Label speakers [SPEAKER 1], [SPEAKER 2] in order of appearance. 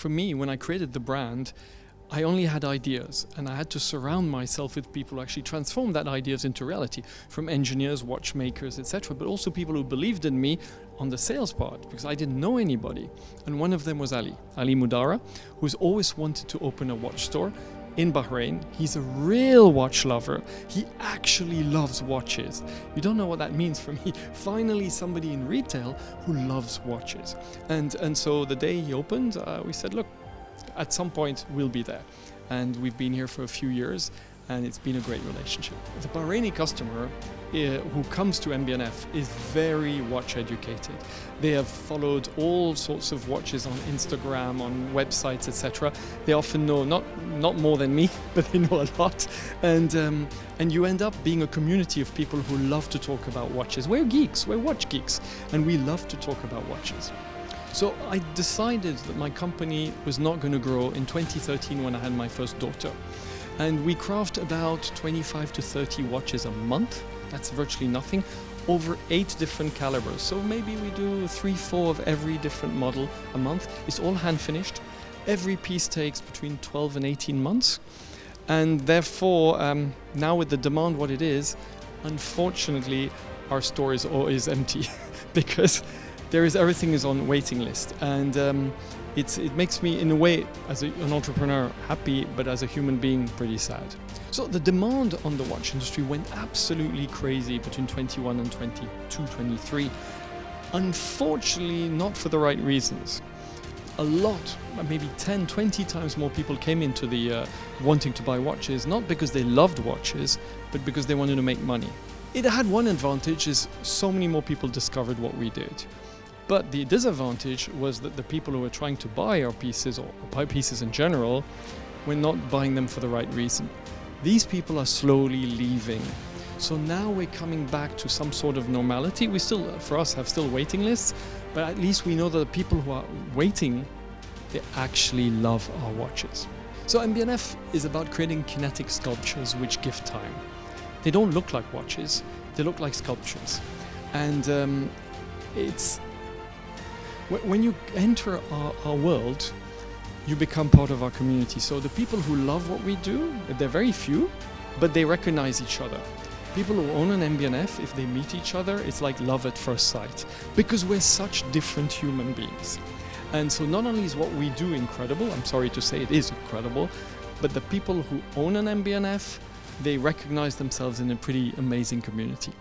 [SPEAKER 1] for me, when I created the brand, I only had ideas, and I had to surround myself with people who actually transformed that ideas into reality, from engineers, watchmakers, etc., but also people who believed in me on the sales part, because I didn't know anybody. And one of them was Ali Mudara, who's always wanted to open a watch store in Bahrain. He's a real watch lover. He actually loves watches. You don't know what that means for me. Finally, somebody in retail who loves watches. And so the day he opened, we said, look, at some point we'll be there. And we've been here for a few years, and it's been a great relationship. The Bahraini customer who comes to MB&F is very watch educated. They have followed all sorts of watches on Instagram, on websites, etc. They often know not more than me, but they know a lot. And you end up being a community of people who love to talk about watches. We're geeks, we're watch geeks, and we love to talk about watches. So I decided that my company was not going to grow in 2013 when I had my first daughter. And we craft about 25 to 30 watches a month. That's virtually nothing, over 8 different calibers. So maybe we do 3-4 of every different model a month. It's all hand finished. Every piece takes between 12 and 18 months. And therefore, now with the demand what it is, unfortunately, our store is empty because everything is on waiting list. And it makes me, in a way, as an entrepreneur, happy, but as a human being, pretty sad. So the demand on the watch industry went absolutely crazy between 21 and 22, 23. Unfortunately, not for the right reasons. A lot, maybe 10, 20 times more people came into the wanting to buy watches, not because they loved watches, but because they wanted to make money. It had one advantage, is so many more people discovered what we did. But the disadvantage was that the people who were trying to buy our pieces, or buy pieces in general, were not buying them for the right reason. These people are slowly leaving. So now we're coming back to some sort of normality. We still, for us, have still waiting lists, but at least we know that the people who are waiting, they actually love our watches. So MB&F is about creating kinetic sculptures which give time. They don't look like watches, they look like sculptures. And when you enter our world, you become part of our community. So the people who love what we do, they're very few, but they recognize each other. People who own an MB&F, if they meet each other, it's like love at first sight, because we're such different human beings. And so not only is what we do incredible, I'm sorry to say it is incredible, but the people who own an MB&F, they recognize themselves in a pretty amazing community.